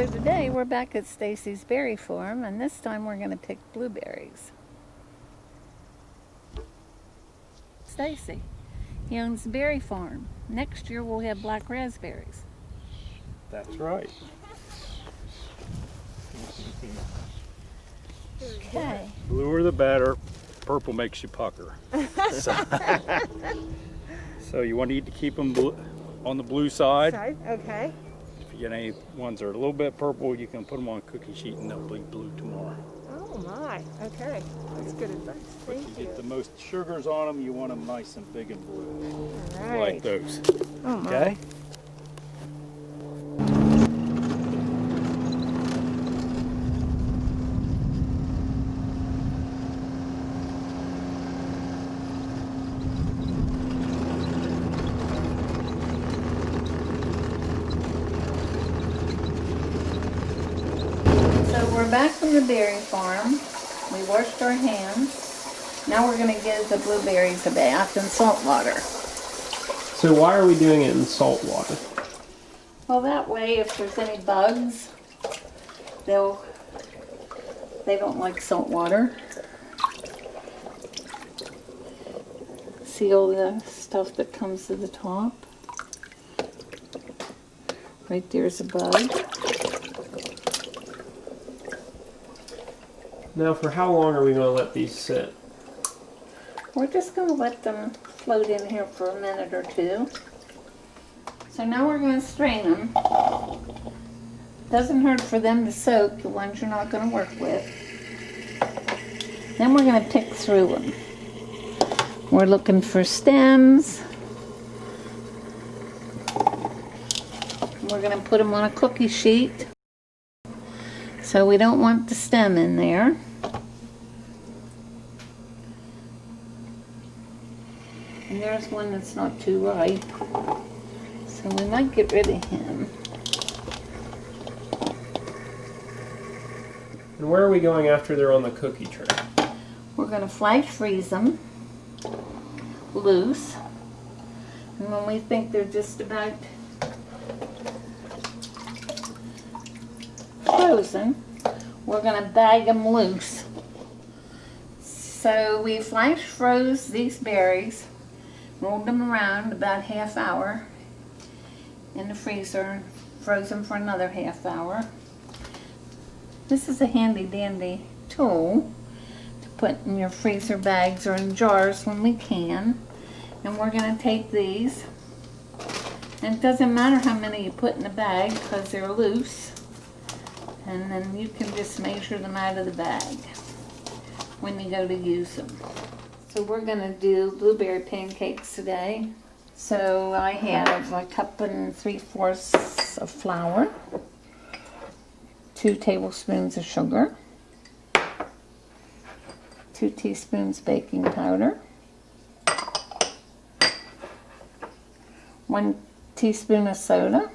So today we're back at Stacy's Berry Farm, and this time we're going to pick blueberries. Stacy, he owns the berry farm. Next year we'll have black raspberries. That's right. Okay. Bluer the better. Purple makes you pucker. So you want to keep them on the blue side. Okay. If you get any ones that are a little bit purple, you can put them on a cookie sheet and they'll be blue tomorrow. Oh my. Okay. That's good advice. But Thank you you. get the most sugars on them, you want them nice and big and blue. All right. Like those. Oh my. Okay? So we're back from the berry farm. We washed our hands. Now we're going to give the blueberries a bath in salt water. So why are we doing it in salt water? Well, that way if there's any bugs, they don't like salt water. See all the stuff that comes to the top? Right there's a bug. Now, for how long are we going to let these sit? We're just going to let them float in here for a minute or two. So now we're going to strain them. Doesn't hurt for them to soak, the ones you're not going to work with. Then we're going to pick through them. We're looking for stems. We're going to put them on a cookie sheet. So we don't want the stem in there. And there's one that's not too ripe. So we might get rid of him. And where are we going after they're on the cookie tray? We're going to flash freeze them loose. And when we think they're just about frozen, we're going to bag them loose. So we flash froze these berries, rolled them around about half hour in the freezer, froze them for another half hour. This is a handy dandy tool to put in your freezer bags or in jars when we can. And we're going to take these, and it doesn't matter how many you put in the bag because they're loose, and then you can just measure them out of the bag when you go to use them. So we're going to do blueberry pancakes today. So I have a cup and 3/4 of flour, 2 tablespoons of sugar, 2 teaspoons baking powder, 1 teaspoon of soda,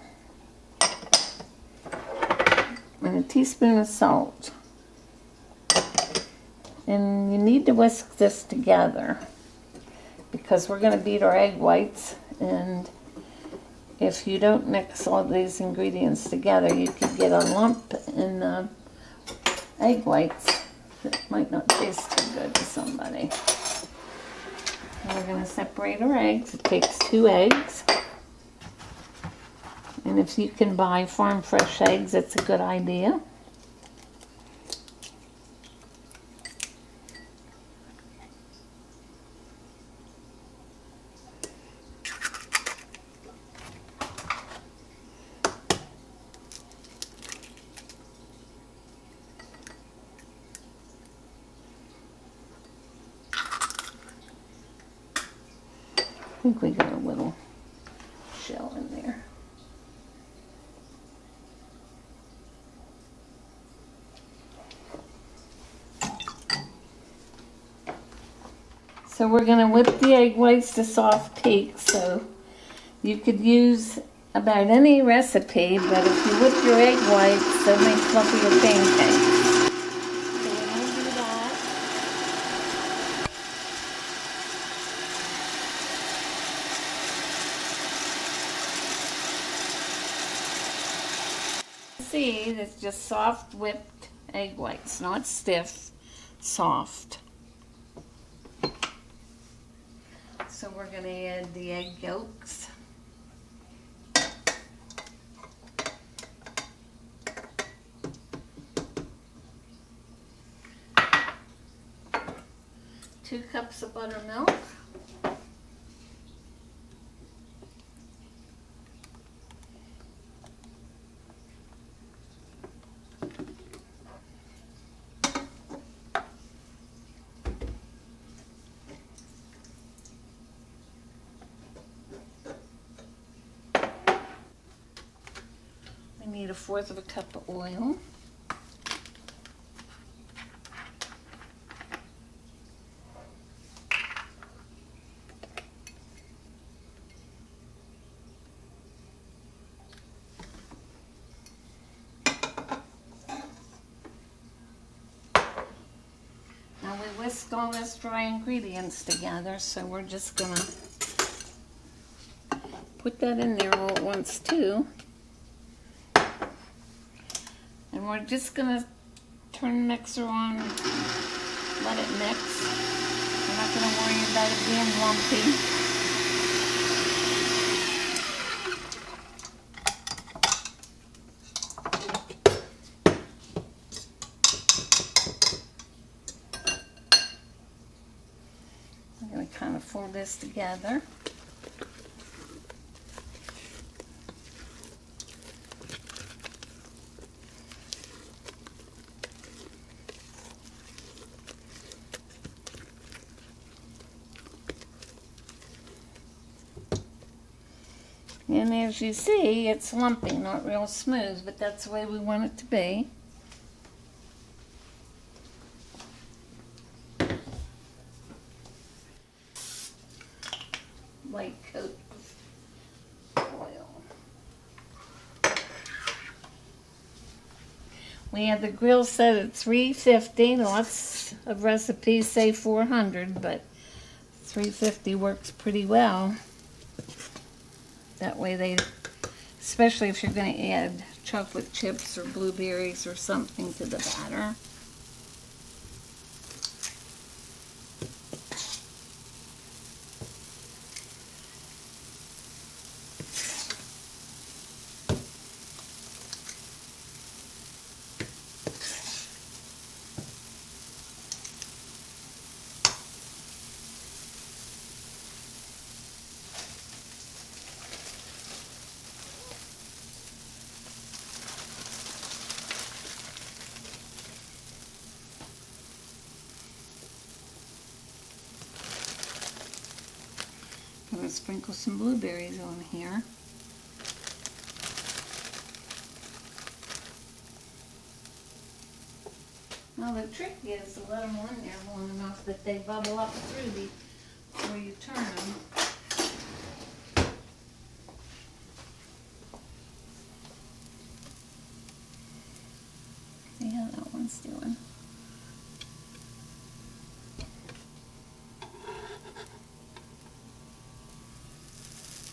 and a teaspoon of salt. And you need to whisk this together because we're going to beat our egg whites, and if you don't mix all these ingredients together, you could get a lump in the egg whites that might not taste too good to somebody. And we're going to separate our eggs. It takes 2 eggs. And if you can buy farm fresh eggs, it's a good idea. I think we got a little shell in there. So we're going to whip the egg whites to soft peaks. So you could use about any recipe, but if you whip your egg whites, they'll make fluffier pancakes. So we're going to do that. see, it's just soft whipped egg whites, not stiff, soft. So we're going to add the egg yolks. Two cups of buttermilk. We need 1/4 cup of oil. Now we whisked all this dry ingredients together, so we're just gonna put that in there all at once too. And we're just gonna turn the mixer on, let it mix. We're not gonna worry about it being lumpy. I'm gonna kind of fold this together. And as you see, it's lumpy, not real smooth, but that's the way we want it to be. Light coat of oil. We have the grill set at 350. Lots of recipes say 400, but 350 works pretty well. That way they, especially if you're going to add chocolate chips or blueberries or something to the batter. I'm going to sprinkle some blueberries on here. Now the trick is to let them on there long enough that they bubble up through before you turn them. See how that one's doing.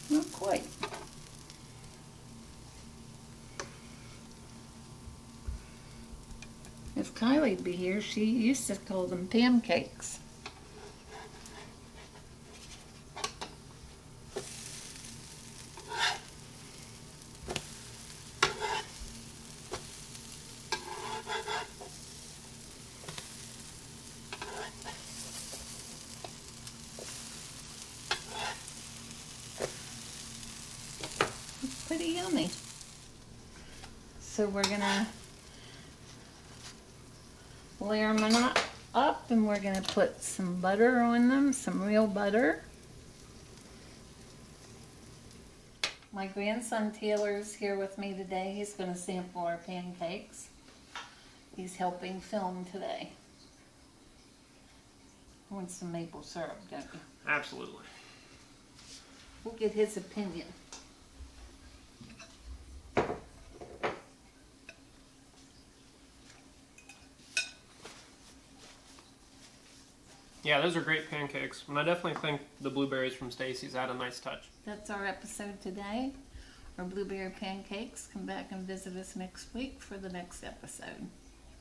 Not quite. If Kylie'd be here, she used to call them pancakes. Pretty yummy. So we're gonna layer them up and we're gonna put some butter on them, some real butter. My grandson Taylor's here with me today. He's gonna sample our pancakes. He's helping film today. I want some maple syrup, don't you? Absolutely. We'll get his opinion. Yeah, those are great pancakes. And I definitely think the blueberries from Stacy's add a nice touch. That's our episode today. or blueberry pancakes, come back and visit us next week for the next episode.